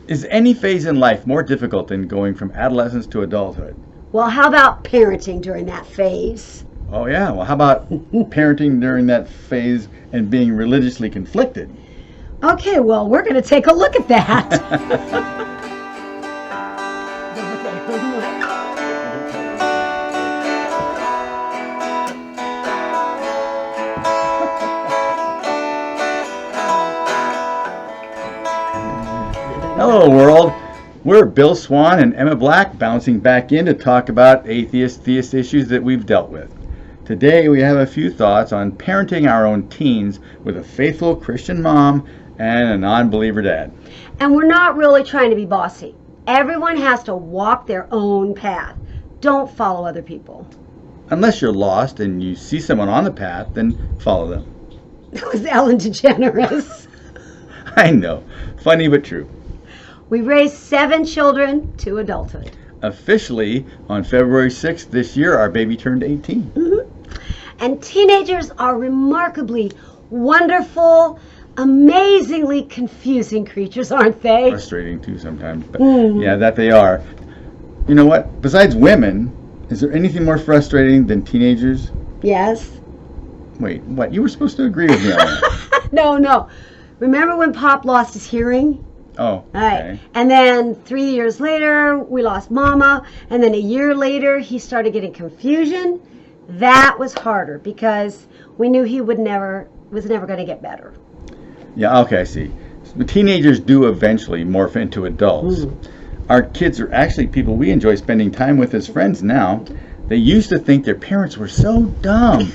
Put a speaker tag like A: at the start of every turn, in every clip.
A: Is any phase in life more difficult than going from adolescence to adulthood?
B: Well, how about parenting during that phase?
A: Oh, yeah. Well, how about parenting during that phase and being religiously conflicted?
B: Okay, well, we're going to take a look at that.
A: Hello, world. We're Bill Swan and Emma Black bouncing back in to talk about atheist-theist issues that we've dealt with. Today we have a few thoughts on parenting our own teens with a faithful Christian mom and a non-believer dad.
B: And we're not really trying to be bossy. Everyone has to walk their own path. Don't follow other people.
A: Unless you're lost and you see someone on the path, then follow them.
B: That was Ellen DeGeneres.
A: I know. Funny but true.
B: We raised 7 children to adulthood.
A: Officially, on February 6th this year, our baby turned 18.
B: Mm-hmm. And teenagers are remarkably wonderful, amazingly confusing creatures, aren't they?
A: Frustrating too sometimes, but yeah, that they are. You know what? Besides women, is there anything more frustrating than teenagers?
B: Yes.
A: Wait, what? You were supposed to agree with me on that.
B: No. Remember when Pop lost his hearing?
A: Oh, okay.
B: Right. And then 3 years later, we lost Mama. And then a year later, he started getting confusion. That was harder because we knew he was never going to get better.
A: Yeah, okay, I see. The teenagers do eventually morph into adults. Our kids are actually people we enjoy spending time with as friends now. They used to think their parents were so dumb.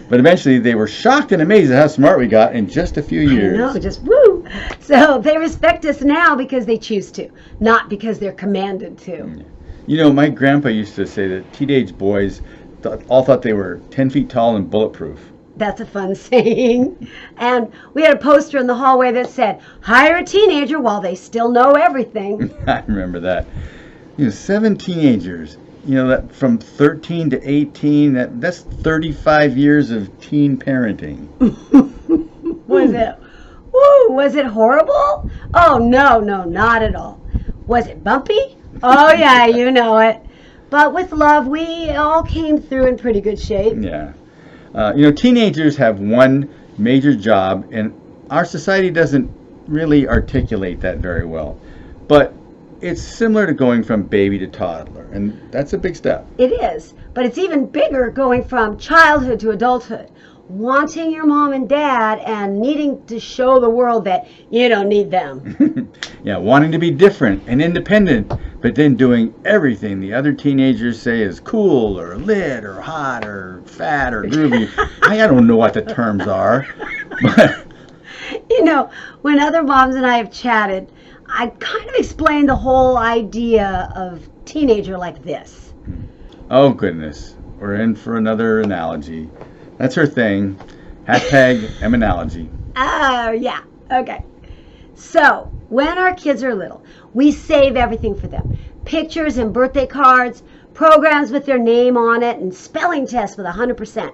A: But eventually they were shocked and amazed at how smart we got in just a few years.
B: I know, just woo! So they respect us now because they choose to, not because they're commanded to.
A: You know, my grandpa used to say that teenage boys all thought they were 10 feet tall and bulletproof.
B: That's a fun saying. And we had a poster in the hallway that said, hire a teenager while they still know everything.
A: I remember that. 7 teenagers. That from 13 to 18, that's 35 years of teen parenting.
B: Was it horrible? Oh, no, not at all. Was it bumpy? Oh, yeah, you know it. But with love, we all came through in pretty good shape.
A: Yeah. Teenagers have one major job, and our society doesn't really articulate that very well. But it's similar to going from baby to toddler, and that's a big step.
B: It is, but it's even bigger going from childhood to adulthood. Wanting your mom and dad and needing to show the world that you don't need them.
A: Yeah, wanting to be different and independent, but then doing everything the other teenagers say is cool or lit or hot or fat or groovy. I don't know what the terms are. But
B: when other moms and I have chatted, I kind of explained the whole idea of teenager like this.
A: Oh, goodness. We're in for another analogy. That's her thing. #Emanalogy.
B: Oh, yeah. Okay. So, when our kids are little, we save everything for them. Pictures and birthday cards, programs with their name on it, and spelling tests with 100%.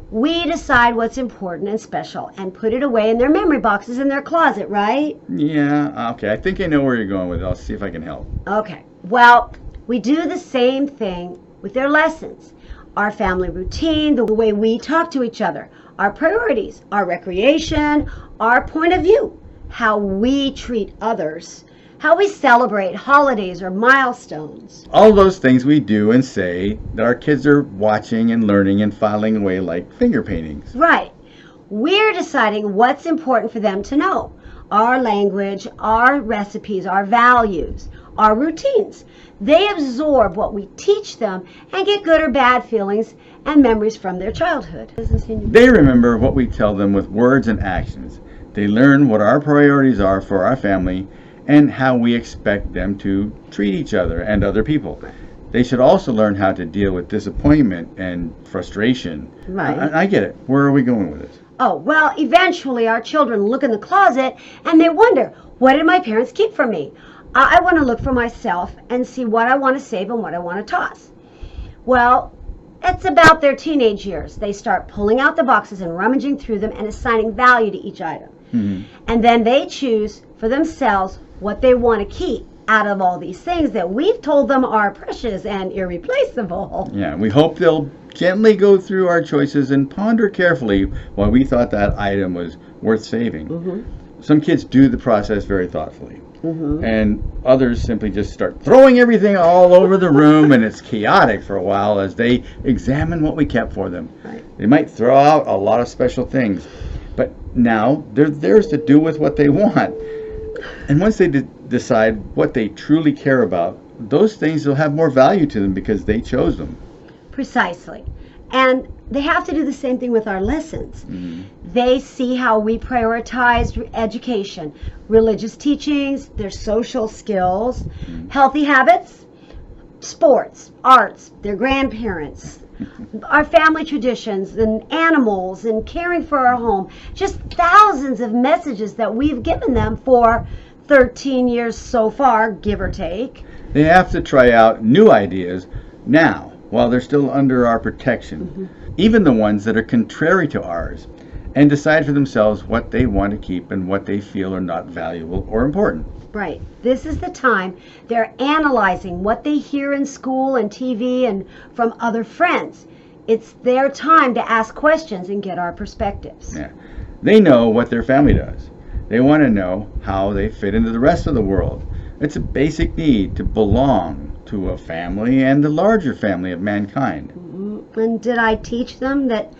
B: We decide what's important and special and put it away in their memory boxes in their closet, right?
A: Yeah, okay. I think I know where you're going with it. I'll see if I can help.
B: Okay. Well, we do the same thing with their lessons. Our family routine, the way we talk to each other, our priorities, our recreation, our point of view, how we treat others, how we celebrate holidays or milestones.
A: All those things we do and say that our kids are watching and learning and filing away like finger paintings.
B: Right. We're deciding what's important for them to know. Our language, our recipes, our values, our routines. They absorb what we teach them and get good or bad feelings and memories from their childhood.
A: They remember what we tell them with words and actions. They learn what our priorities are for our family and how we expect them to treat each other and other people. They should also learn how to deal with disappointment and frustration.
B: Right.
A: I get it. Where are we going with this?
B: Oh, well, eventually our children look in the closet and they wonder, what did my parents keep from me? I want to look for myself and see what I want to save and what I want to toss. Well, it's about their teenage years. They start pulling out the boxes and rummaging through them and assigning value to each item. And then they choose for themselves what they want to keep out of all these things that we've told them are precious and irreplaceable.
A: Yeah, we hope they'll gently go through our choices and ponder carefully why we thought that item was worth saving. Some kids do the process very thoughtfully. And others simply just start throwing everything all over the room, and it's chaotic for a while as they examine what we kept for them.
B: Right.
A: They might throw out a lot of special things, but now they're theirs to do with what they want. And once they decide what they truly care about, those things will have more value to them because they chose them.
B: Precisely. And they have to do the same thing with our lessons. They see how we prioritize education, religious teachings, their social skills, healthy habits, sports, arts, their grandparents, our family traditions, and animals, and caring for our home. Just thousands of messages that we've given them for 13 years so far, give or take.
A: They have to try out new ideas now while they're still under our protection, even the ones that are contrary to ours, and decide for themselves what they want to keep and what they feel are not valuable or important.
B: Right. This is the time they're analyzing what they hear in school and TV and from other friends. It's their time to ask questions and get our perspectives.
A: Yeah. They know what their family does. They want to know how they fit into the rest of the world. It's a basic need to belong to a family and the larger family of mankind.
B: And did I teach them that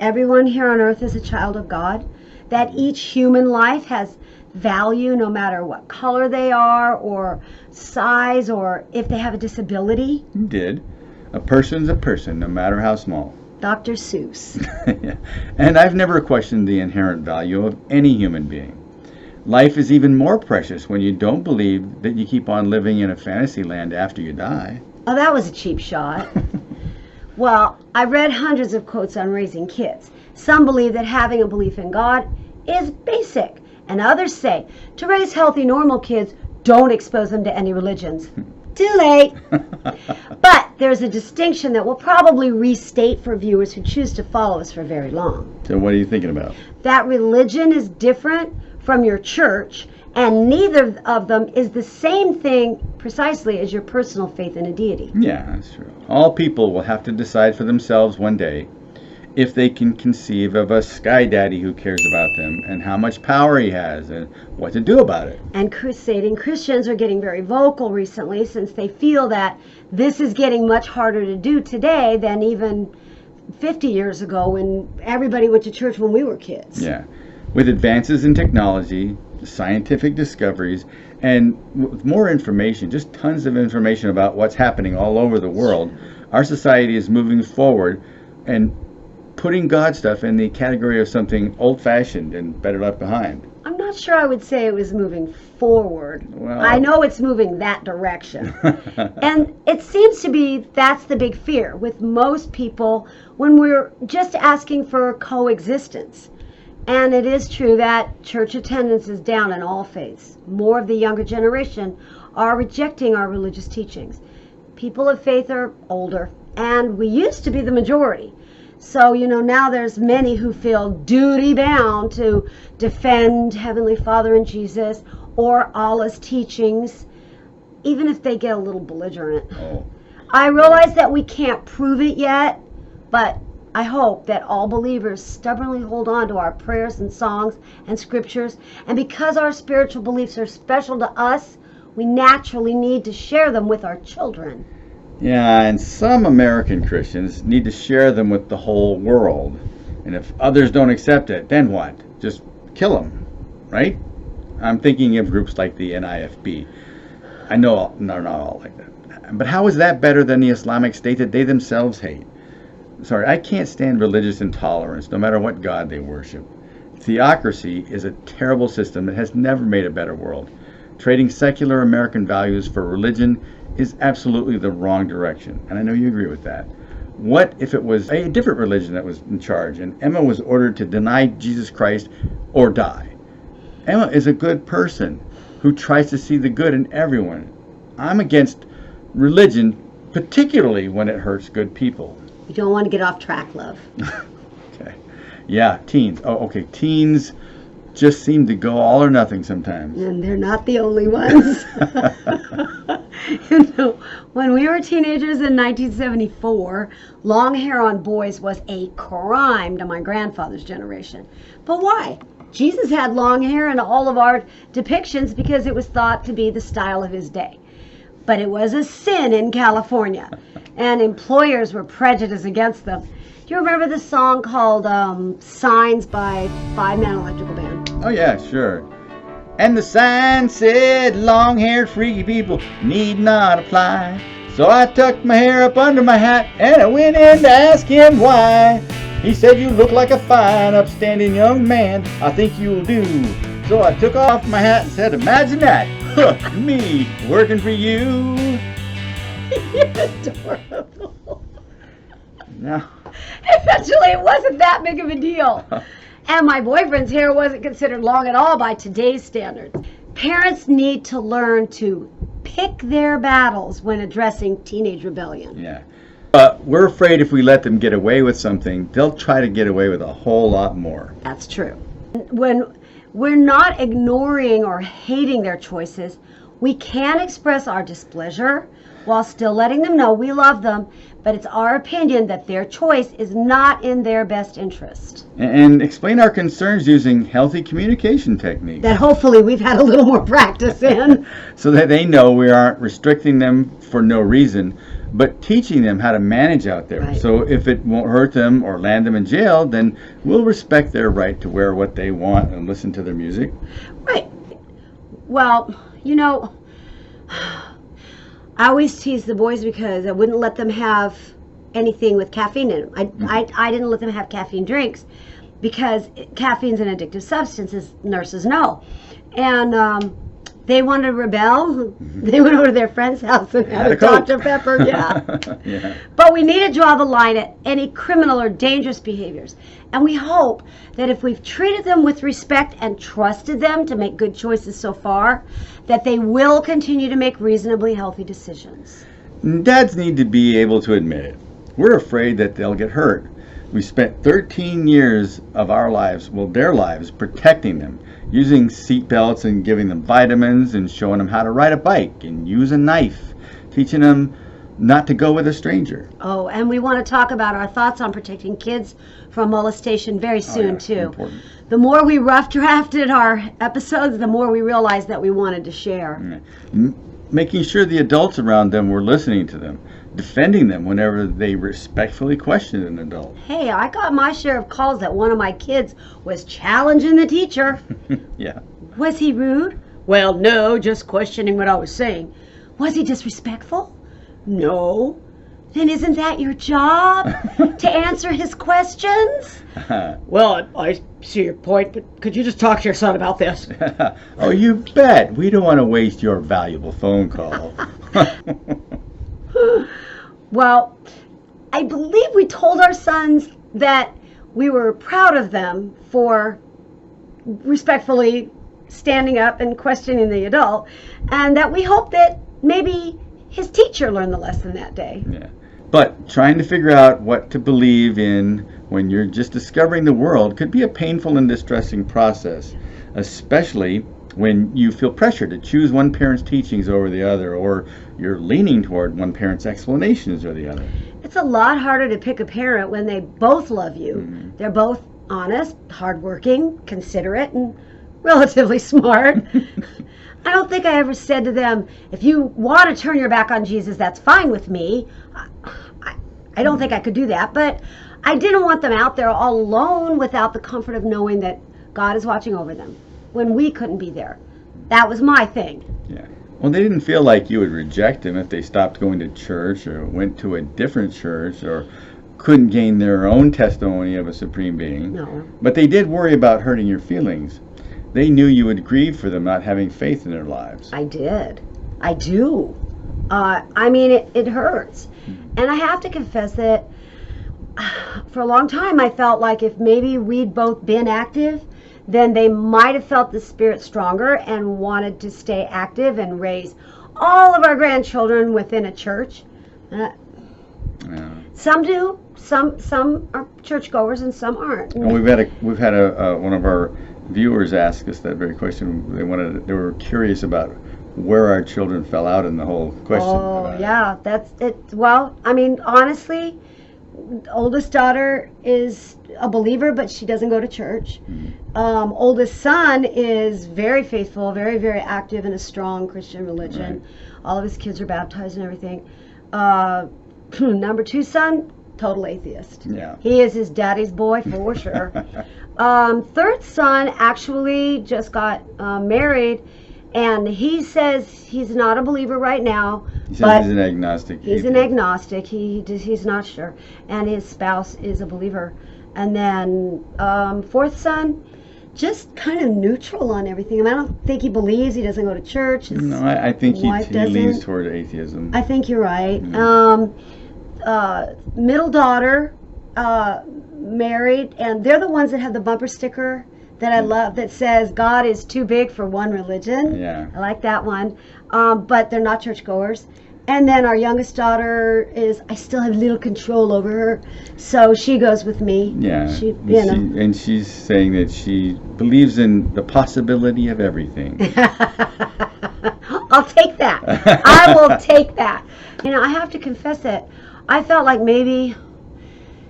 B: everyone here on earth is a child of God? That each human life has value no matter what color they are or size or if they have a disability?
A: You did. A person's a person, no matter how small.
B: Dr. Seuss.
A: Yeah. And I've never questioned the inherent value of any human being. Life is even more precious when you don't believe that you keep on living in a fantasy land after you die.
B: Oh, that was a cheap shot. Well, I read hundreds of quotes on raising kids. Some believe that having a belief in God is basic, and others say to raise healthy, normal kids, don't expose them to any religions. Too late. But there's a distinction that we'll probably restate for viewers who choose to follow us for very long.
A: So what are you thinking about?
B: That religion is different from your church, and neither of them is the same thing precisely as your personal faith in a deity.
A: Yeah, that's true. All people will have to decide for themselves one day if they can conceive of a sky daddy who cares about them and how much power he has and what to do about it.
B: And crusading Christians are getting very vocal recently since they feel that this is getting much harder to do today than even 50 years ago when everybody went to church when we were kids.
A: Yeah. With advances in technology, scientific discoveries, and with more information, just tons of information about what's happening all over the world, our society is moving forward and putting God stuff in the category of something old-fashioned and better left behind.
B: I'm not sure I would say it was moving forward.
A: Well,
B: I know it's moving that direction. And it seems to be that's the big fear with most people when we're just asking for coexistence. And it is true that church attendance is down in all faiths. More of the younger generation are rejecting our religious teachings. People of faith are older, and we used to be the majority. So, now there's many who feel duty-bound to defend Heavenly Father and Jesus or Allah's teachings, even if they get a little belligerent.
A: Oh.
B: I realize that we can't prove it yet, but I hope that all believers stubbornly hold on to our prayers and songs and scriptures, and because our spiritual beliefs are special to us, we naturally need to share them with our children.
A: Yeah, and some American Christians need to share them with the whole world. And if others don't accept it, then what? Just kill them, right? I'm thinking of groups like the NIFB. I know they're not all like that. But how is that better than the Islamic State that they themselves hate? Sorry, I can't stand religious intolerance, no matter what God they worship. Theocracy is a terrible system that has never made a better world. Trading secular American values for religion is absolutely the wrong direction, and I know you agree with that. What if it was a different religion that was in charge and Emma was ordered to deny Jesus Christ or die? Emma is a good person who tries to see the good in everyone. I'm against religion, particularly when it hurts good people.
B: You don't want to get off track, love.
A: Okay. Yeah, teens. Oh, okay. Teens just seem to go all or nothing sometimes.
B: And they're not the only ones. You know, when we were teenagers in 1974, long hair on boys was a crime to my grandfather's generation. But why? Jesus had long hair in all of our depictions because it was thought to be the style of his day. But it was a sin in California, and employers were prejudiced against them. Do you remember the song called Signs by Five Man Electrical Band?
A: Oh, yeah, sure. And the sign said, long-haired freaky people need not apply. So I tucked my hair up under my hat and I went in to ask him why. He said, you look like a fine, upstanding young man. I think you'll do. So I took off my hat and said, imagine that. Me working for you.
B: You're adorable.
A: No.
B: Eventually, it wasn't that big of a deal. And my boyfriend's hair wasn't considered long at all by today's standards. Parents need to learn to pick their battles when addressing teenage rebellion.
A: Yeah. We're afraid if we let them get away with something, they'll try to get away with a whole lot more.
B: That's true. When we're not ignoring or hating their choices, we can express our displeasure while still letting them know we love them, but it's our opinion that their choice is not in their best interest.
A: And explain our concerns using healthy communication techniques.
B: That hopefully we've had a little more practice in.
A: So that they know we aren't restricting them for no reason, but teaching them how to manage out there.
B: Right.
A: So if it won't hurt them or land them in jail, then we'll respect their right to wear what they want and listen to their music.
B: Right. Well, you know, I always tease the boys because I wouldn't let them have anything with caffeine in them. I didn't let them have caffeine drinks because caffeine's an addictive substance, as nurses know. And they wanted to rebel. They went over to their friend's house and had a Dr. Pepper. Yeah.
A: Yeah.
B: But we need to draw the line at any criminal or dangerous behaviors. And we hope that if we've treated them with respect and trusted them to make good choices so far, that they will continue to make reasonably healthy decisions.
A: Dads need to be able to admit it. We're afraid that they'll get hurt. We spent 13 years of our lives, well, their lives, protecting them, using seat belts and giving them vitamins and showing them how to ride a bike and use a knife, teaching them not to go with a stranger.
B: Oh, and we want to talk about our thoughts on protecting kids from molestation very soon, too.
A: Important.
B: The more we rough drafted our episodes, the more we realized that we wanted to share.
A: Making sure the adults around them were listening to them, defending them whenever they respectfully questioned an adult.
B: Hey, I got my share of calls that one of my kids was challenging the teacher.
A: Yeah.
B: Was he rude? Well, no, just questioning what I was saying. Was he disrespectful? No. Then isn't that your job? To answer his questions? Well, I see your point, but could you just talk to your son about this?
A: Oh, you bet. We don't want to waste your valuable phone call.
B: Well, I believe we told our sons that we were proud of them for respectfully standing up and questioning the adult, and that we hope that maybe his teacher learned the lesson that day.
A: Yeah. But trying to figure out what to believe in when you're just discovering the world could be a painful and distressing process, especially when you feel pressure to choose one parent's teachings over the other, or you're leaning toward one parent's explanations or the other.
B: It's a lot harder to pick a parent when they both love you. Mm-hmm. They're both honest, hardworking, considerate, and relatively smart. I don't think I ever said to them, if you want to turn your back on Jesus, that's fine with me. I don't think I could do that, but I didn't want them out there all alone without the comfort of knowing that God is watching over them when we couldn't be there. That was my thing.
A: Yeah. Well, they didn't feel like you would reject them if they stopped going to church or went to a different church or couldn't gain their own testimony of a supreme being.
B: No.
A: But they did worry about hurting your feelings. They knew you would grieve for them not having faith in their lives.
B: I did. I do. I mean, it hurts. And I have to confess that for a long time I felt like if maybe we'd both been active, then they might have felt the spirit stronger and wanted to stay active and raise all of our grandchildren within a church.
A: Yeah.
B: Some do. Some are churchgoers and some aren't.
A: And we've had one of our viewers asked us that very question. They were curious about where our children fell out in the whole question.
B: Oh, yeah, that's it. Well, I mean, honestly, oldest daughter is a believer, but she doesn't go to church. Oldest son is very faithful, very, very active in a strong Christian religion.
A: Right.
B: All of his kids are baptized and everything. Number 2 son, total atheist.
A: Yeah.
B: He is his daddy's boy for sure. Third son actually just got married, and he says he's not a believer right now.
A: He says he's an agnostic.
B: He's an agnostic. He's not sure, and his spouse is a believer. And then fourth son, just kind of neutral on everything. I mean, I don't think he believes. He doesn't go to church.
A: No, I think he leans toward atheism.
B: I think you're right. Middle daughter, married, and they're the ones that have the bumper sticker that I love that says God is too big for one religion.
A: Yeah.
B: I like that one. But they're not churchgoers. And then our youngest daughter I still have little control over her, so she goes with me.
A: Yeah.
B: And
A: she's saying that she believes in the possibility of everything.
B: I'll take that. I will take that. I have to confess that I felt like maybe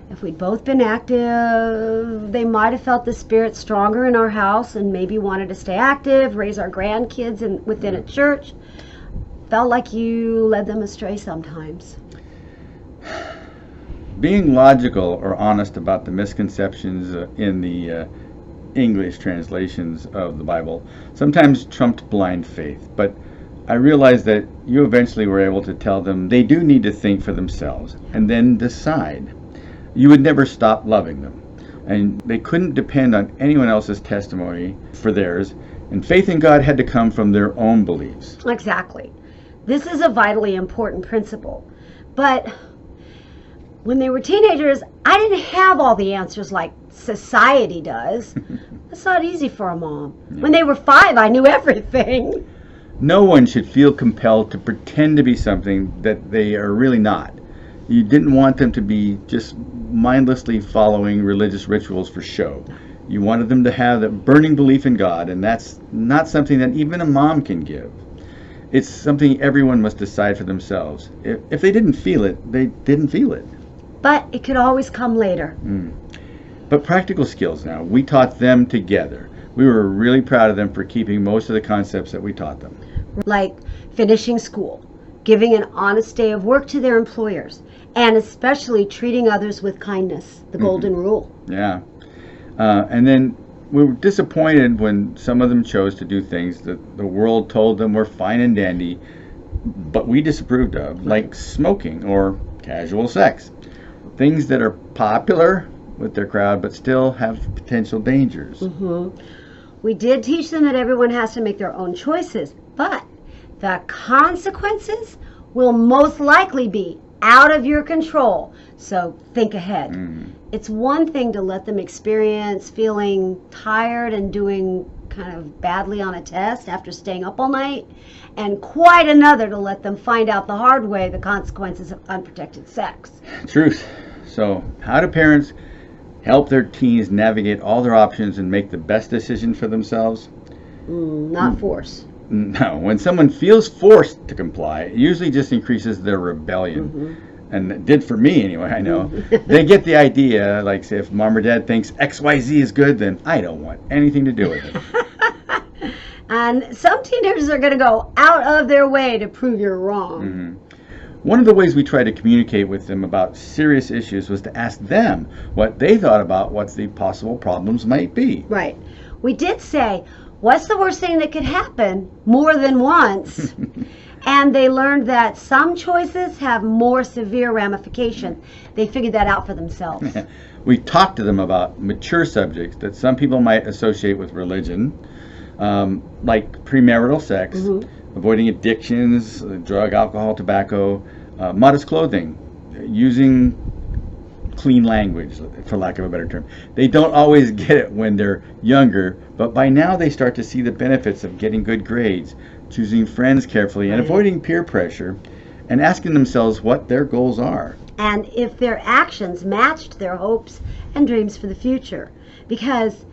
B: if we'd both been active, they might have felt the Spirit stronger in our house and maybe wanted to stay active, raise our grandkids within a church. Felt like you led them astray sometimes.
A: Being logical or honest about the misconceptions in the English translations of the Bible sometimes trumped blind faith, but I realized that you eventually were able to tell them they do need to think for themselves and then decide. You would never stop loving them, and they couldn't depend on anyone else's testimony for theirs, and faith in God had to come from their own beliefs.
B: Exactly. This is a vitally important principle. But when they were teenagers, I didn't have all the answers like society does. It's not easy for a mom. Yeah. When they were 5, I knew everything.
A: No one should feel compelled to pretend to be something that they are really not. You didn't want them to be just mindlessly following religious rituals for show. You wanted them to have that burning belief in God, and that's not something that even a mom can give. It's something everyone must decide for themselves. If they didn't feel it, they didn't feel it.
B: But it could always come later.
A: But practical skills now, we taught them together. We were really proud of them for keeping most of the concepts that we taught them.
B: Like finishing school, giving an honest day of work to their employers, and especially treating others with kindness, the golden rule.
A: Yeah. And then we were disappointed when some of them chose to do things that the world told them were fine and dandy, but we disapproved of, like smoking or casual sex. Things that are popular with their crowd, but still have potential dangers.
B: We did teach them that everyone has to make their own choices, but the consequences will most likely be out of your control. So think ahead. It's one thing to let them experience feeling tired and doing kind of badly on a test after staying up all night, and quite another to let them find out the hard way the consequences of unprotected sex.
A: Truth. So how do parents help their teens navigate all their options and make the best decision for themselves?
B: Not force.
A: No, when someone feels forced to comply, it usually just increases their rebellion. And it did for me anyway, I know. They get the idea, like say if mom or dad thinks XYZ is good, then I don't want anything to do with it.
B: And some teenagers are going to go out of their way to prove you're wrong.
A: One of the ways we tried to communicate with them about serious issues was to ask them what they thought about what the possible problems might be.
B: Right. We did say, what's the worst thing that could happen more than once? And they learned that some choices have more severe ramifications. They figured that out for themselves.
A: We talked to them about mature subjects that some people might associate with religion, like premarital sex, avoiding addictions, drug, alcohol, tobacco, modest clothing, using clean language, for lack of a better term. They don't always get it when they're younger, but by now they start to see the benefits of getting good grades, choosing friends carefully, and avoiding peer pressure, and asking themselves what their goals are.
B: And if their actions matched their hopes and dreams for the future. Because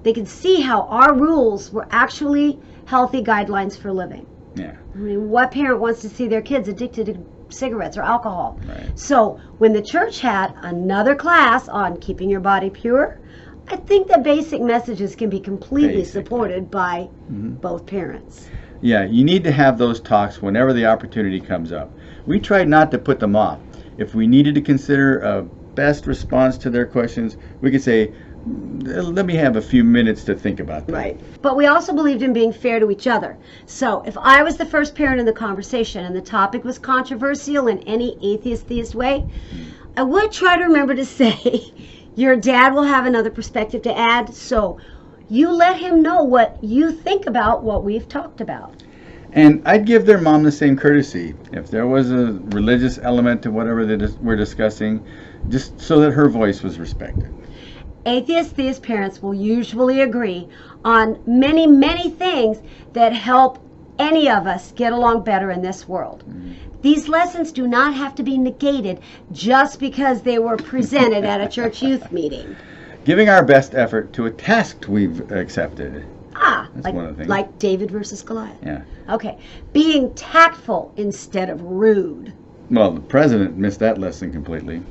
B: they could see how our rules were actually healthy guidelines for living.
A: Yeah.
B: I mean, what parent wants to see their kids addicted to cigarettes or alcohol?
A: Right.
B: So when the church had another class on keeping your body pure, I think the basic messages can be completely supported by both parents.
A: Yeah, you need to have those talks whenever the opportunity comes up. We tried not to put them off. If we needed to consider a best response to their questions, we could say, let me have a few minutes to think about that.
B: Right. But we also believed in being fair to each other. So if I was the first parent in the conversation and the topic was controversial in any atheist-theist way, I would try to remember to say, your dad will have another perspective to add, so you let him know what you think about what we've talked about.
A: And I'd give their mom the same courtesy. If there was a religious element to whatever we're discussing, just so that her voice was respected.
B: Atheist-theist parents will usually agree on many, many things that help any of us get along better in this world. These lessons do not have to be negated just because they were presented at a church youth meeting.
A: Giving our best effort to a task we've accepted. That's one of the things.
B: Like David versus Goliath.
A: Yeah.
B: Okay. Being tactful instead of rude.
A: Well, the president missed that lesson completely.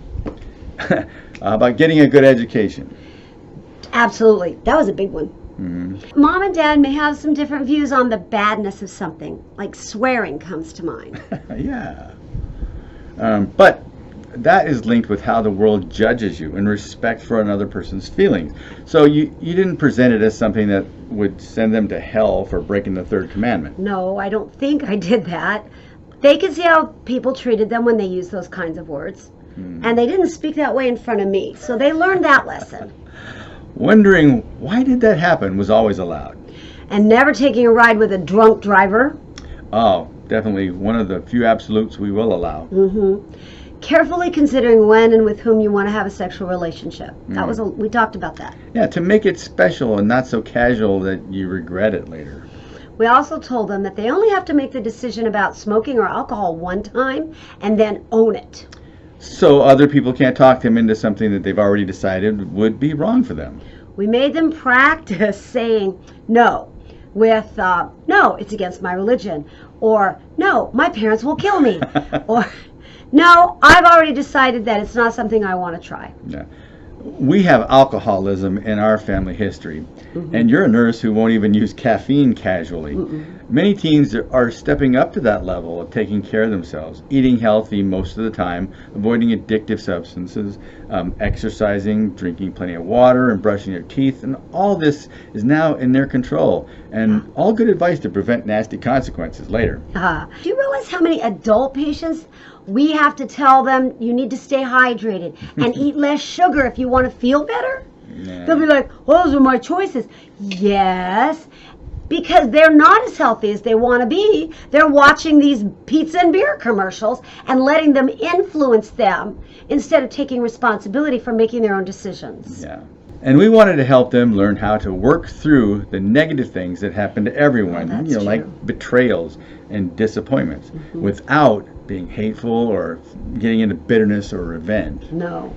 A: About getting a good education.
B: Absolutely. That was a big one. Mom and Dad may have some different views on the badness of something, like swearing comes to mind.
A: Yeah. But that is linked with how the world judges you in respect for another person's feelings. So you didn't present it as something that would send them to hell for breaking the third commandment.
B: No, I don't think I did that. They could see how people treated them when they used those kinds of words. And they didn't speak that way in front of me, so they learned that lesson.
A: Wondering why did that happen was always allowed.
B: And never taking a ride with a drunk driver.
A: Oh, definitely one of the few absolutes we will allow.
B: Carefully considering when and with whom you want to have a sexual relationship. That was we talked about that.
A: Yeah, to make it special and not so casual that you regret it later.
B: We also told them that they only have to make the decision about smoking or alcohol one time and then own it.
A: So other people can't talk them into something that they've already decided would be wrong for them.
B: We made them practice saying no with, no, it's against my religion. Or, no, my parents will kill me. Or, no, I've already decided that it's not something I want to try.
A: Yeah. We have alcoholism in our family history, and you're a nurse who won't even use caffeine casually. Many teens are stepping up to that level of taking care of themselves, eating healthy most of the time, avoiding addictive substances, exercising, drinking plenty of water, and brushing their teeth, and all this is now in their control, and all good advice to prevent nasty consequences later.
B: Do you realize how many adult patients we have to tell them you need to stay hydrated and eat less sugar if you want to feel better? They'll be like, well, those are my choices. Yes, because they're not as healthy as they want to be. They're watching these pizza and beer commercials and letting them influence them instead of taking responsibility for making their own decisions.
A: Yeah. And we wanted to help them learn how to work through the negative things that happen to everyone,
B: True.
A: like betrayals and disappointments, without being hateful or getting into bitterness or revenge.
B: No.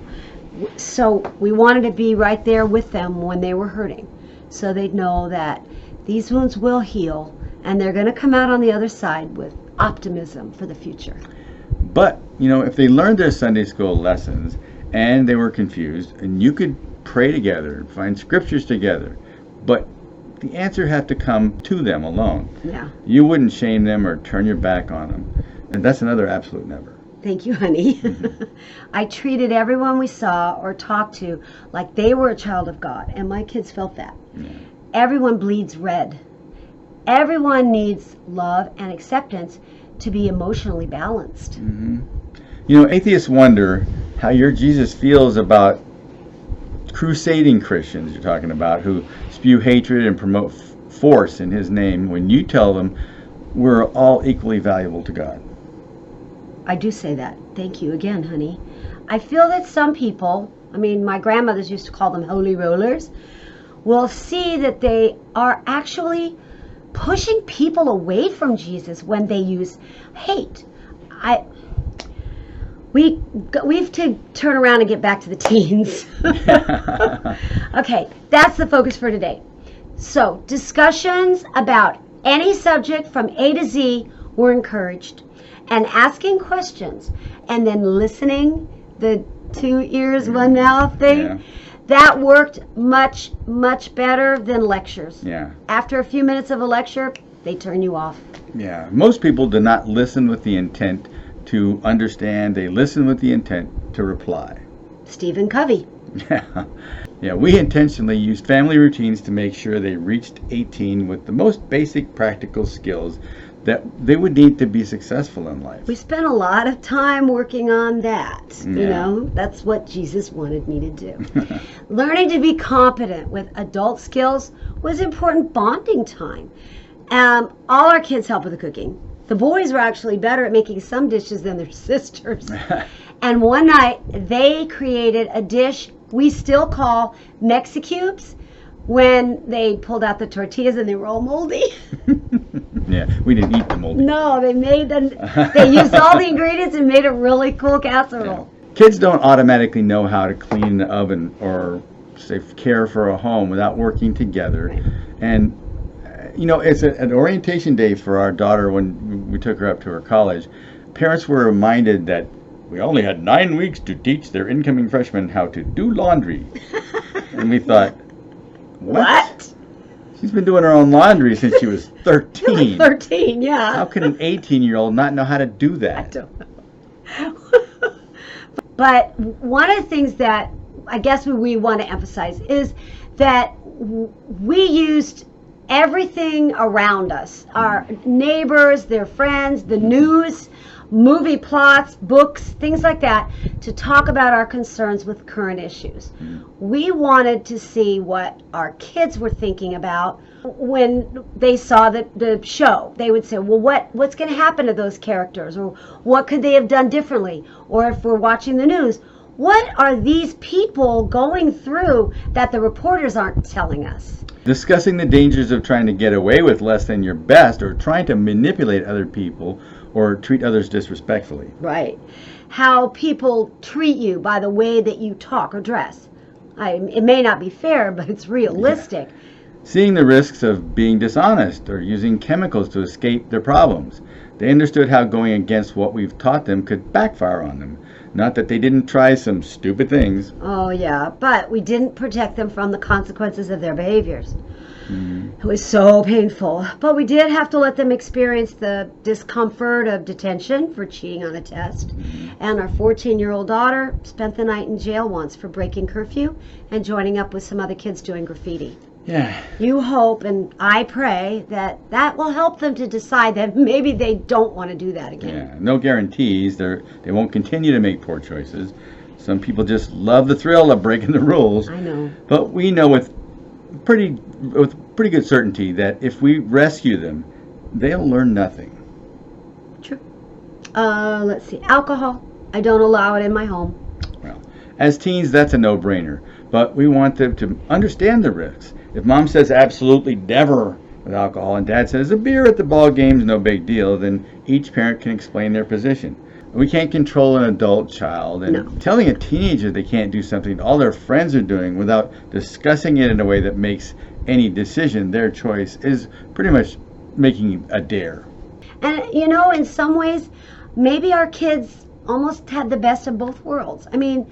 B: So we wanted to be right there with them when they were hurting, so they'd know that these wounds will heal and they're going to come out on the other side with optimism for the future.
A: But, if they learned their Sunday school lessons and they were confused, and you could pray together, find scriptures together, but the answer had to come to them alone.
B: Yeah.
A: You wouldn't shame them or turn your back on them. And that's another absolute never.
B: Thank you, honey. I treated everyone we saw or talked to like they were a child of God, and my kids felt that.
A: Yeah.
B: Everyone bleeds red. Everyone needs love and acceptance to be emotionally balanced.
A: Atheists wonder how your Jesus feels about crusading Christians you're talking about who spew hatred and promote force in his name when you tell them we're all equally valuable to God.
B: I do say that. Thank you again, honey. I feel that some people, my grandmothers used to call them holy rollers, will see that they are actually pushing people away from Jesus when they use hate. We've to turn around and get back to the teens. Okay, that's the focus for today. So, discussions about any subject from A to Z were encouraged, and asking questions, and then listening, the 2 ears, 1 mouth thing,
A: Yeah.
B: that worked much, much better than lectures.
A: Yeah.
B: After a few minutes of a lecture, they turn you off.
A: Yeah. Most people do not listen with the intent to understand. They listen with the intent to reply.
B: Stephen Covey.
A: Yeah. Yeah. We intentionally used family routines to make sure they reached 18 with the most basic practical skills that they would need to be successful in life.
B: We spent a lot of time working on that. You
A: Yeah.
B: know, that's what Jesus wanted me to do. Learning to be competent with adult skills was important bonding time. All our kids helped with the cooking. The boys were actually better at making some dishes than their sisters. And one night, they created a dish we still call Mexicubes, when they pulled out the tortillas and they were all moldy.
A: Yeah, we didn't eat the moldy.
B: No, they used all the ingredients and made a really cool casserole.
A: Yeah. Kids don't automatically know how to clean the oven or say care for a home without working together.
B: Right.
A: And you know, it's an orientation day for our daughter when we took her up to her college. Parents were reminded that we only had 9 weeks to teach their incoming freshmen how to do laundry. And we thought, what? She's been doing her own laundry since she was 13.
B: 13, yeah.
A: How can an 18-year-old not know how to do
B: I
A: that?
B: don't know. But one of the things that I guess we want to emphasize is that we used everything around us, our neighbors, their friends, the news, movie plots, books, things like that, to talk about our concerns with current issues. We wanted to see what our kids were thinking about when they saw the show. They would say, well, what's going to happen to those characters? Or what could they have done differently? Or if we're watching the news, what are these people going through that the reporters aren't telling us?
A: Discussing the dangers of trying to get away with less than your best or trying to manipulate other people or treat others disrespectfully.
B: Right. How people treat you by the way that you talk or dress. It may not be fair, but it's realistic.
A: Yeah. Seeing the risks of being dishonest or using chemicals to escape their problems. They understood how going against what we've taught them could backfire on them. Not that they didn't try some stupid things.
B: Oh, yeah, but we didn't protect them from the consequences of their behaviors. It was so painful, but we did have to let them experience the discomfort of detention for cheating on a test. And our 14-year-old daughter spent the night in jail once for breaking curfew and joining up with some other kids doing graffiti.
A: Yeah.
B: You hope and I pray that will help them to decide that maybe they don't want to do that again.
A: Yeah. No guarantees. They won't continue to make poor choices. Some people just love the thrill of breaking the rules.
B: I know.
A: But we know with pretty good certainty that if we rescue them, they'll learn nothing.
B: True. Let's see. Alcohol. I don't allow it in my home.
A: Well, as teens, that's a no-brainer. But we want them to understand the risks. If mom says absolutely never with alcohol and dad says a beer at the ball game's no big deal, then each parent can explain their position. We can't control an adult child, and
B: No.
A: telling a teenager they can't do something all their friends are doing without discussing it in a way that makes any decision their choice is pretty much making a dare.
B: And, you know, in some ways, maybe our kids almost had the best of both worlds. I mean,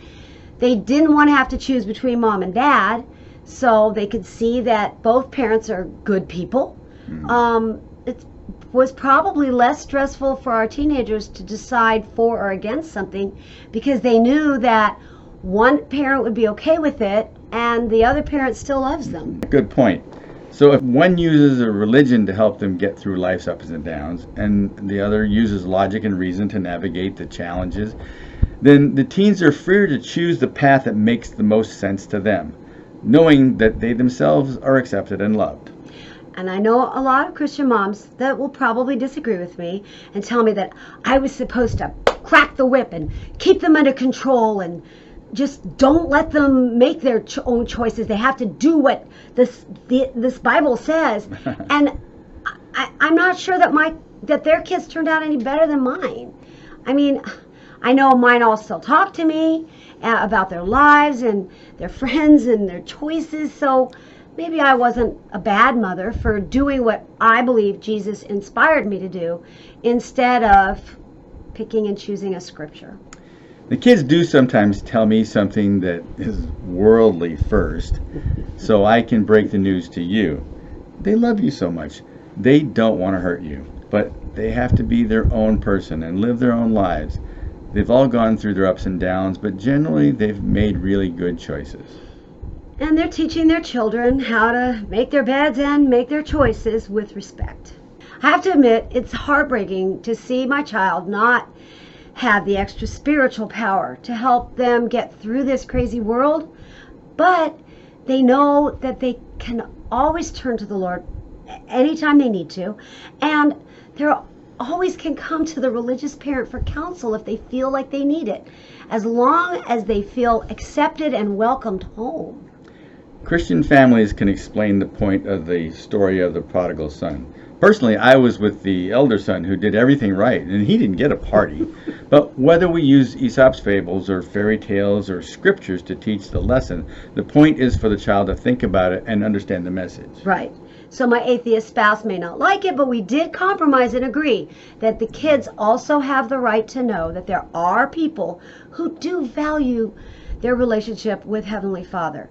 B: they didn't want to have to choose between mom and dad, so they could see that both parents are good people. It was probably less stressful for our teenagers to decide for or against something because they knew that one parent would be okay with it and the other parent still loves them.
A: Good point. So if one uses a religion to help them get through life's ups and downs, and the other uses logic and reason to navigate the challenges, then the teens are free to choose the path that makes the most sense to them, knowing that they themselves are accepted and loved.
B: And I know a lot of Christian moms that will probably disagree with me and tell me that I was supposed to crack the whip and keep them under control and just don't let them make their own choices. They have to do what this Bible says. And I'm not sure that their kids turned out any better than mine. I mean, I know mine all still talk to me about their lives and their friends and their choices. So maybe I wasn't a bad mother for doing what I believe Jesus inspired me to do instead of picking and choosing a scripture.
A: The kids do sometimes tell me something that is worldly first, so I can break the news to you. They love you so much. They don't want to hurt you, but they have to be their own person and live their own lives. They've all gone through their ups and downs, but generally they've made really good choices.
B: And they're teaching their children how to make their beds and make their choices with respect. I have to admit, it's heartbreaking to see my child not have the extra spiritual power to help them get through this crazy world, but they know that they can always turn to the Lord anytime they need to, and they're always can come to the religious parent for counsel if they feel like they need it, as long as they feel accepted and welcomed home.
A: Christian families can explain the point of the story of the prodigal son. Personally, I was with the elder son who did everything right, and he didn't get a party. But whether we use Aesop's fables or fairy tales or scriptures to teach the lesson, the point is for the child to think about it and understand the message.
B: Right. So my atheist spouse may not like it, but we did compromise and agree that the kids also have the right to know that there are people who do value their relationship with Heavenly Father.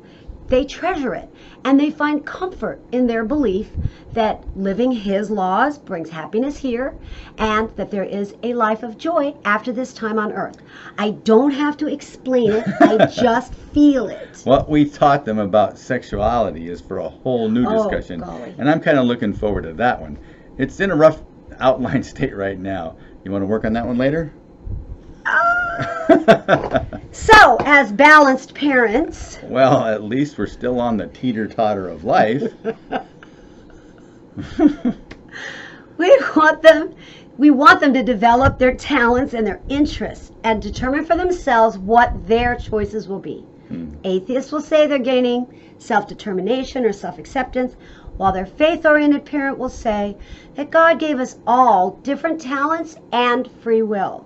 B: They treasure it, and they find comfort in their belief that living His laws brings happiness here, and that there is a life of joy after this time on earth. I don't have to explain it, I just feel it.
A: What we taught them about sexuality is for a whole new discussion,
B: golly.
A: and I'm kind of looking forward to that one. It's in a rough outline state right now. You want to work on that one later?
B: So, as balanced parents...
A: Well, at least we're still on the teeter-totter of life.
B: We want them to develop their talents and their interests and determine for themselves what their choices will be. Atheists will say they're gaining self-determination or self-acceptance, while their faith-oriented parent will say that God gave us all different talents and free will.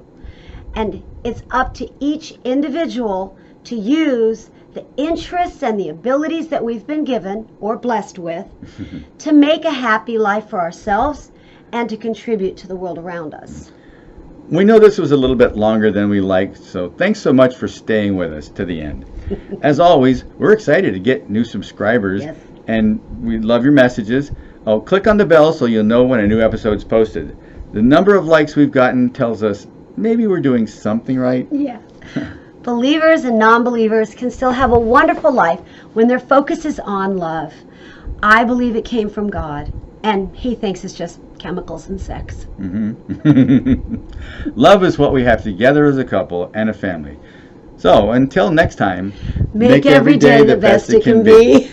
B: And it's up to each individual to use the interests and the abilities that we've been given or blessed with to make a happy life for ourselves and to contribute to the world around us.
A: We know this was a little bit longer than we liked, so thanks so much for staying with us to the end. As always, we're excited to get new subscribers,
B: Yes.
A: and we love your messages. Oh, click on the bell so you'll know when a new episode's posted. The number of likes we've gotten tells us maybe we're doing something right.
B: Yeah. Believers and non-believers can still have a wonderful life when their focus is on love. I believe it came from God, and He thinks it's just chemicals and sex.
A: Love is what we have together as a couple and a family. So until next time,
B: Make every day the best it can be.